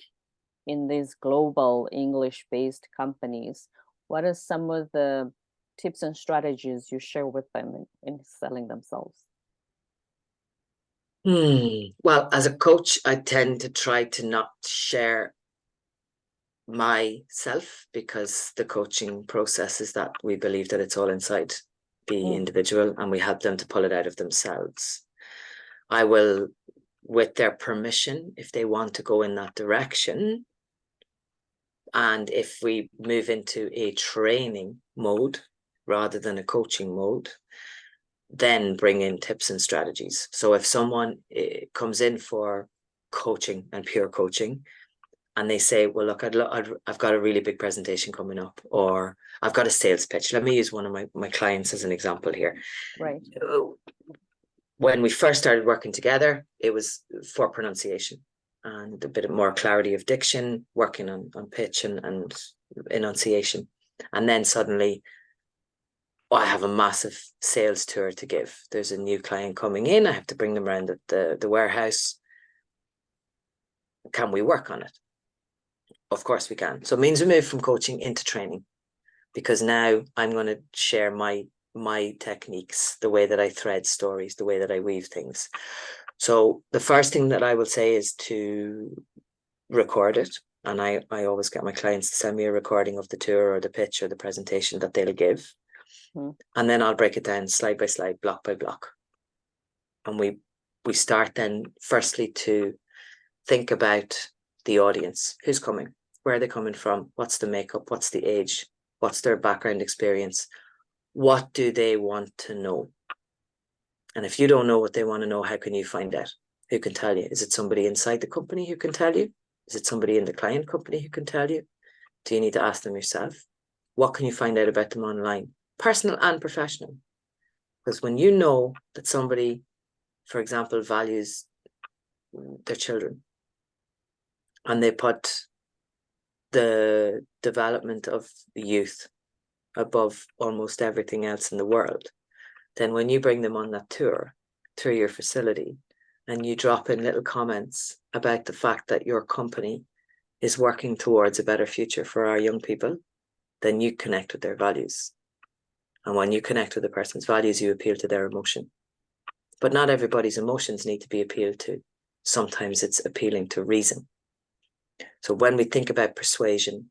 in these global English-based companies, what are some of the tips and strategies you share with them in selling themselves?
Well, as a coach, I tend to try to not share myself, because the coaching process is that we believe that it's all inside the individual and we help them to pull it out of themselves. I will, with their permission, if they want to go in that direction, and if we move into a training mode rather than a coaching mode, then bring in tips and strategies. So if someone comes in for coaching and pure coaching, and they say, well, look, I've got a really big presentation coming up, or I've got a sales pitch. Let me use one of my clients as an example here.
Right.
When we first started working together, it was for pronunciation and a bit more clarity of diction, working on pitch and enunciation. And then suddenly, I have a massive sales tour to give. There's a new client coming in. I have to bring them around the warehouse. Can we work on it? Of course we can. So it means we move from coaching into training, because now I'm going to share my techniques, the way that I thread stories, the way that I weave things. So the first thing that I will say is to record it. And I always get my clients to send me a recording of the tour or the pitch or the presentation that they'll give. And then I'll break it down slide by slide, block by block. And we start then firstly to think about the audience. Who's coming? Where are they coming from? What's the makeup? What's the age? What's their background experience? What do they want to know? And if you don't know what they want to know, how can you find out? Who can tell you? Is it somebody inside the company who can tell you? Is it somebody in the client company who can tell you? Do you need to ask them yourself? What can you find out about them online? Personal and professional. Because when you know that somebody, for example, values their children, and they put the development of the youth above almost everything else in the world, then when you bring them on that tour through your facility and you drop in little comments about the fact that your company is working towards a better future for our young people, then you connect with their values. And when you connect with a person's values, you appeal to their emotion. But not everybody's emotions need to be appealed to. Sometimes it's appealing to reason. So when we think about persuasion,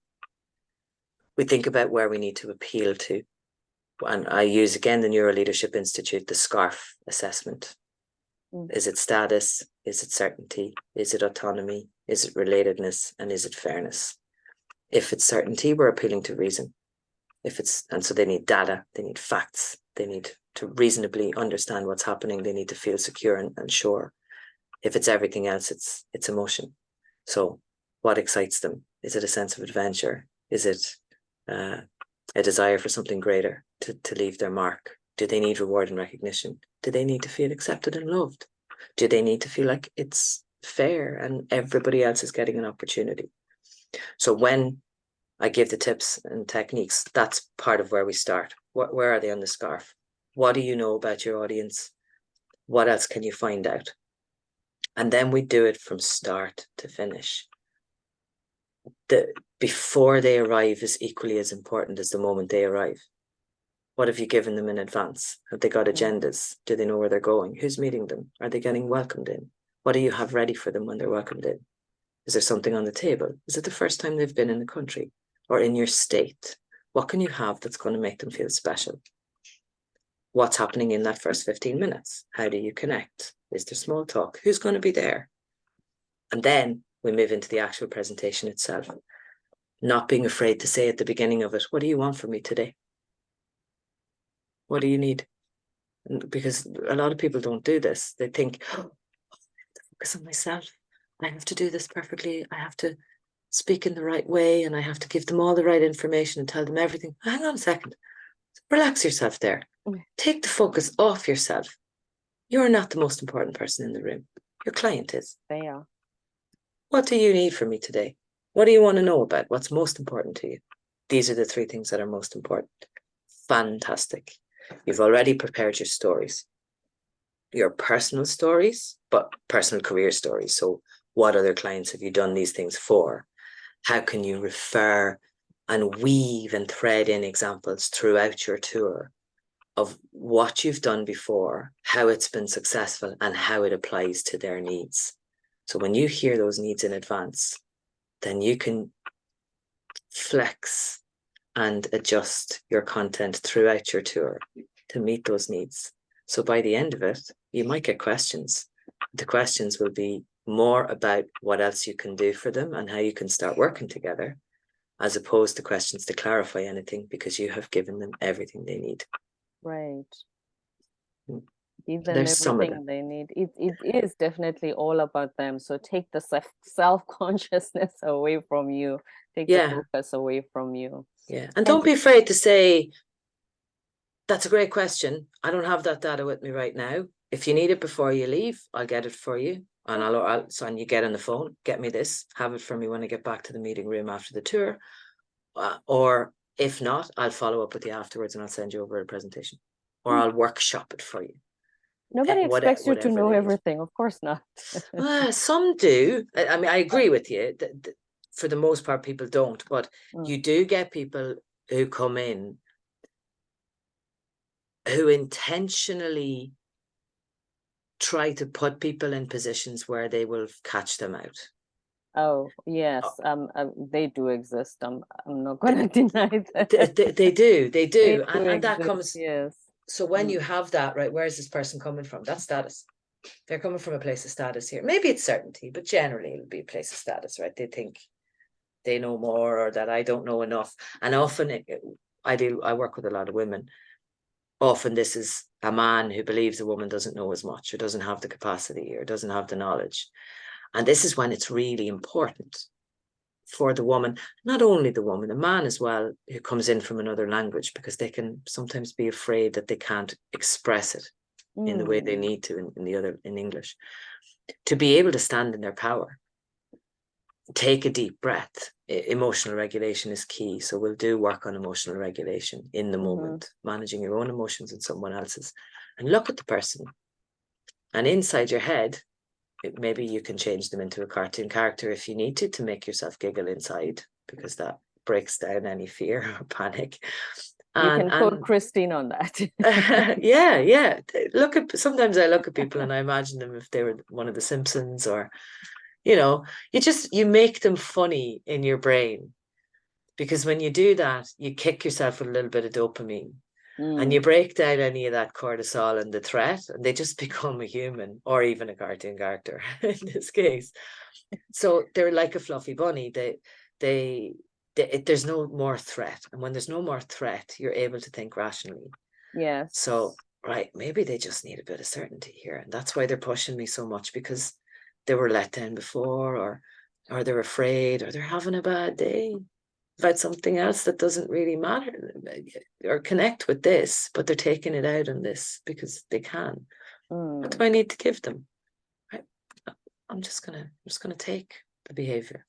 we think about where we need to appeal to. And I use, again, the Neuro Leadership Institute, the SCARF assessment. Is it status? Is it certainty? Is it autonomy? Is it relatedness? And is it fairness? If it's certainty, we're appealing to reason. And so they need data, they need facts, they need to reasonably understand what's happening, they need to feel secure and sure. If it's everything else, it's emotion. So what excites them? Is it a sense of adventure? Is it a desire for something greater, to leave their mark? Do they need reward and recognition? Do they need to feel accepted and loved? Do they need to feel like it's fair and everybody else is getting an opportunity? So when I give the tips and techniques, that's part of where we start. Where are they on the SCARF? What do you know about your audience? What else can you find out? And then we do it from start to finish. Before they arrive is equally as important as the moment they arrive. What have you given them in advance? Have they got agendas? Do they know where they're going? Who's meeting them? Are they getting welcomed in? What do you have ready for them when they're welcomed in? Is there something on the table? Is it the first time they've been in the country or in your state? What can you have that's going to make them feel special? What's happening in that first 15 minutes? How do you connect? Is there small talk? Who's going to be there? And then we move into the actual presentation itself. Not being afraid to say at the beginning of it, what do you want from me today? What do you need? Because a lot of people don't do this. They think, oh, I have to focus on myself. I have to do this perfectly. I have to speak in the right way, and I have to give them all the right information and tell them everything. Hang on a second. Relax yourself there. Take the focus off yourself. You're not the most important person in the room. Your client is.
They are.
What do you need from me today? What do you want to know about? What's most important to you? These are the 3 things that are most important. Fantastic. You've already prepared your stories. Your personal stories, but personal career stories. So what other clients have you done these things for? How can you refer and weave and thread in examples throughout your tour of what you've done before, how it's been successful, and how it applies to their needs? So when you hear those needs in advance, then you can flex and adjust your content throughout your tour to meet those needs. So by the end of it, you might get questions. The questions will be more about what else you can do for them and how you can start working together, as opposed to questions to clarify anything, because you have given them everything they need.
Right. Give them
There's some of
everything
them.
they need. It is definitely all about them. So take the self-consciousness away from you. Take the
Yeah,
focus away from you.
yeah. And
And
don't be afraid to say, that's a great question. I don't have that data with me right now. If you need it before you leave, I'll get it for you. And and you get on the phone, get me this, have it for me when I get back to the meeting room after the tour. Or if not, I'll follow up with you afterwards and I'll send you over a presentation. Or I'll workshop it for you.
nobody expects you to
Whatever
know
they need.
everything. Of course not.
Some do. I mean, I agree with you. For the most part, people don't. But you do get people who come in who intentionally try to put people in positions where they will catch them out.
Oh, yes. They do exist. I'm not gonna deny that.
They do.
They do
And that
exist,
comes.
yes.
So when you have that, right, where's this person coming from? That's status. They're coming from a place of status here. Maybe it's certainty, but generally it'll be a place of status, right? They think they know more or that I don't know enough. And often I work with a lot of women. Often this is a man who believes a woman doesn't know as much or doesn't have the capacity or doesn't have the knowledge. And this is when it's really important for the woman, not only the woman, a man as well, who comes in from another language, because they can sometimes be afraid that they can't express it in the way they need to in English, to be able to stand in their power. Take a deep breath. Emotional regulation is key. So we'll do work on emotional regulation in the moment, managing your own emotions and someone else's, and look at the person. And inside your head, maybe you can change them into a cartoon character if you need to make yourself giggle inside, because that breaks down any fear or panic.
You can quote Christine on that.
Yeah. Sometimes I look at people and I imagine them if they were one of the Simpsons, or you make them funny in your brain, because when you do that, you kick yourself with a little bit of dopamine and you break down any of that cortisol and the threat, and they just become a human or even a cartoon character in this case. So they're like a fluffy bunny. There's no more threat. And when there's no more threat, you're able to think rationally.
Yes.
So, right, maybe they just need a bit of certainty here. And that's why they're pushing me so much, because they were let down before, or they're afraid, or they're having a bad day about something else that doesn't really matter or connect with this, but they're taking it out on this because they can. What do I need to give them? Right. I'm just gonna take the behavior.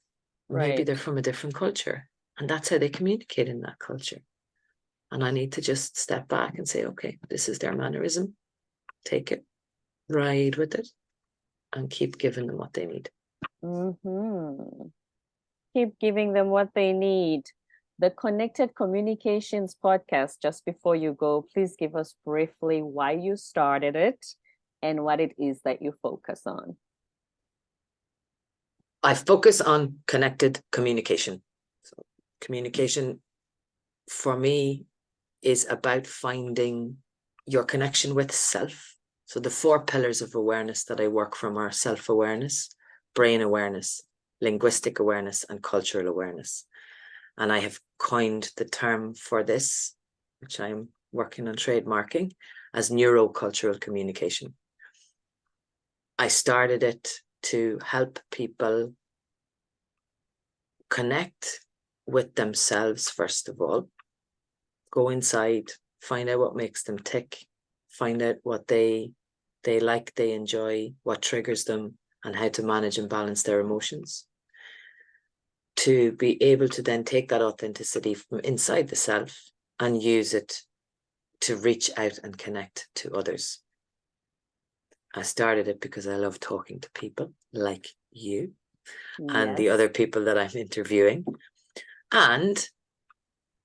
Maybe they're from a different culture, and that's how they communicate in that culture. And I need to just step back and say, okay, this is their mannerism. Take it, ride with it, and keep giving them what they need.
Keep giving them what they need. The Connected Communications podcast, just before you go, please give us briefly why you started it and what it is that you focus on.
I focus on connected communication. So communication for me is about finding your connection with self. So the 4 pillars of awareness that I work from are self-awareness, brain awareness, linguistic awareness, and cultural awareness. And I have coined the term for this, which I'm working on trademarking, as neurocultural communication. I started it to help people connect with themselves, first of all. Go inside, find out what makes them tick, find out what they like, they enjoy, what triggers them, and how to manage and balance their emotions. To be able to then take that authenticity from inside the self and use it to reach out and connect to others. I started it because I love talking to people like you and the other people that I'm interviewing. And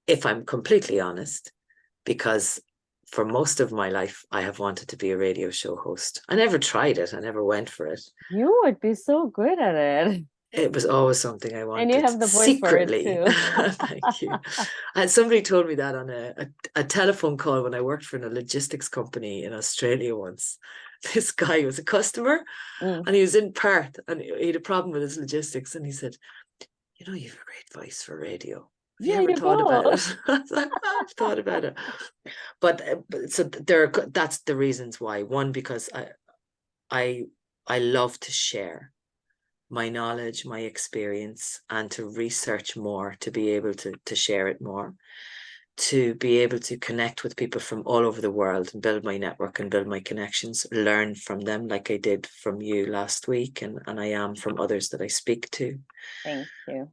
if I'm completely honest, because for most of my life, I have wanted to be a radio show host. I never tried it. I never went for it.
You would be so good at it.
It was always something I wanted.
And you have the voice
secretly.
for it too.
Thank you. And somebody told me that on a telephone call when I worked for a logistics company in Australia once. This guy was a customer and he was in Perth and he had a problem with his logistics. And he said, you have a great voice for radio. Have you
Yeah,
ever
you
thought about
go.
it? I was like, "Oh, I've thought about it." But so that's the reasons why. One, because I I love to share my knowledge, my experience, and to research more, to be able to share it more, to be able to connect with people from all over the world and build my network and build my connections, learn from them like I did from you last week, and I am from others that I speak to.
Thank you.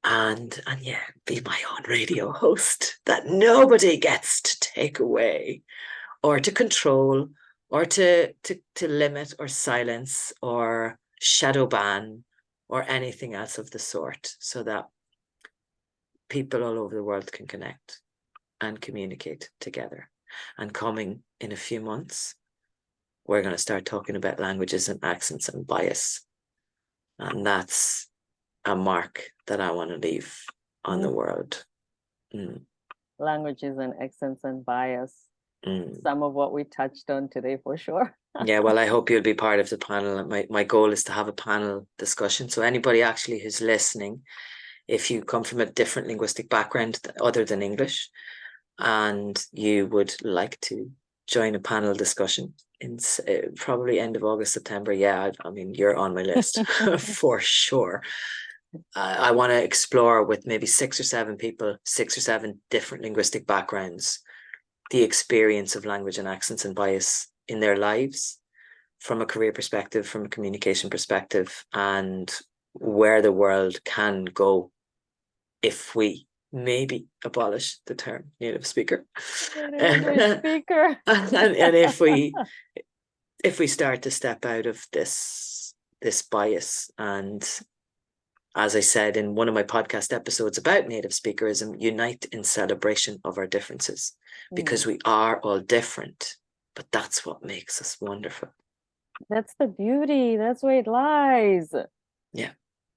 And yeah, be my own radio host that nobody gets to take away or to control or to limit or silence or shadow ban or anything else of the sort, so that people all over the world can connect and communicate together. And coming in a few months, we're going to start talking about languages and accents and bias. And that's a mark that I want to leave on the world.
Languages and accents and bias.
Mm.
Some of what we touched on today for sure.
Yeah, well, I hope you'll be part of the panel. My goal is to have a panel discussion. So anybody actually who's listening, if you come from a different linguistic background other than English, and you would like to join a panel discussion in probably end of August, September, yeah, I mean, you're on my list for sure. I want to explore with maybe 6 or 7 people, 6 or 7 different linguistic backgrounds, the experience of language and accents and bias in their lives from a career perspective, from a communication perspective, and where the world can go if we maybe abolish the term native speaker.
Native speaker.
and if we start to step out of this bias. And as I said in one of my podcast episodes about native speakerism, unite in celebration of our differences, because we are all different, but that's what makes us wonderful.
That's the beauty. That's where it lies.
Yeah.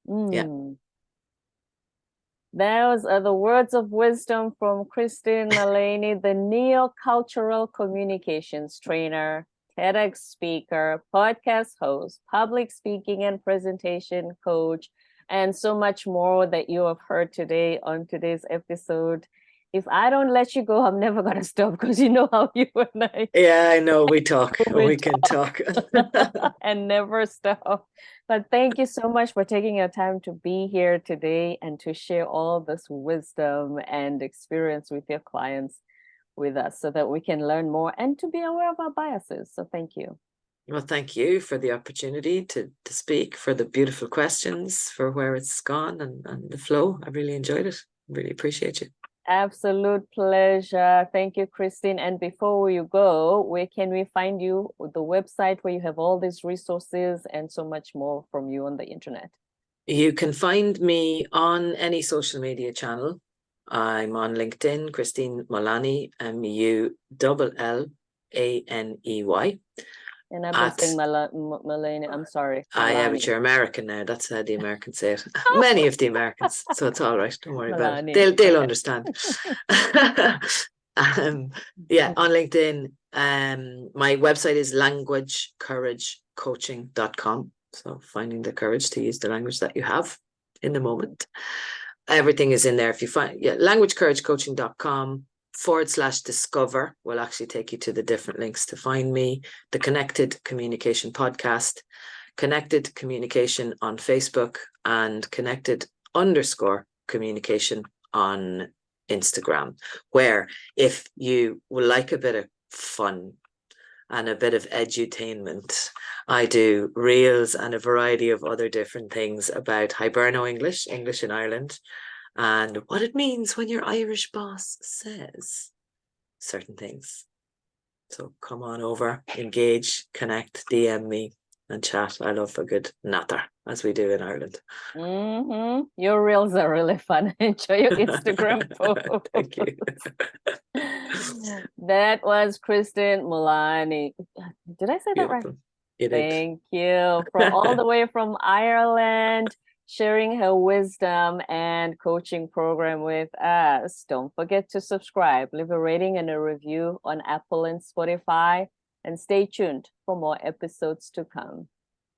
Yeah. Those are the words of wisdom from Christine Mullaney, the neo-cultural communications trainer, TEDx speaker, podcast host, public speaking and presentation coach, and so much more that you have heard today on today's episode. If I don't let you go, I'm never going to stop, because you know how you and I.
Yeah, I know. We talk. We can talk.
And never stop. But thank you so much for taking your time to be here today and to share all this wisdom and experience with your clients with us, so that we can learn more and to be aware of our biases. So thank you.
Well, thank you for the opportunity to speak, for the beautiful questions, for where it's gone and the flow. I really enjoyed it. Really appreciate you.
Absolute pleasure. Thank you, Christine. And before you go, where can we find you? The website where you have all these resources and so much more from you on the internet. You
can find me on any social media channel. I'm on LinkedIn, Christine Mullaney, Mullaney.
And I've been saying Mullaney, I'm sorry.
Yeah, but you're American now. That's how the Americans say it. Many of the Americans. So it's all right. Don't worry about it. They'll understand. Yeah, on LinkedIn. My website is languagecouragecoaching.com. So finding the courage to use the language that you have in the moment. Everything is in there. If you find languagecouragecoaching.com/discover will actually take you to the different links to find me, the Connected Communication podcast, Connected Communication on Facebook, and Connected_communication on Instagram, where if you would like a bit of fun and a bit of edutainment, I do reels and a variety of other different things about Hiberno English, English in Ireland, and what it means when your Irish boss says certain things. So come on over, engage, connect, DM me and chat. I love a good natter, as we do in Ireland. Your reels are really fun. Enjoy your Instagram post. Thank you. That was Christine Mullaney. Did I say that right? Thank you. From all the way from Ireland, sharing her wisdom and coaching program with us. Don't forget to subscribe, leave a rating and a review on Apple and Spotify, and stay tuned for more episodes to come.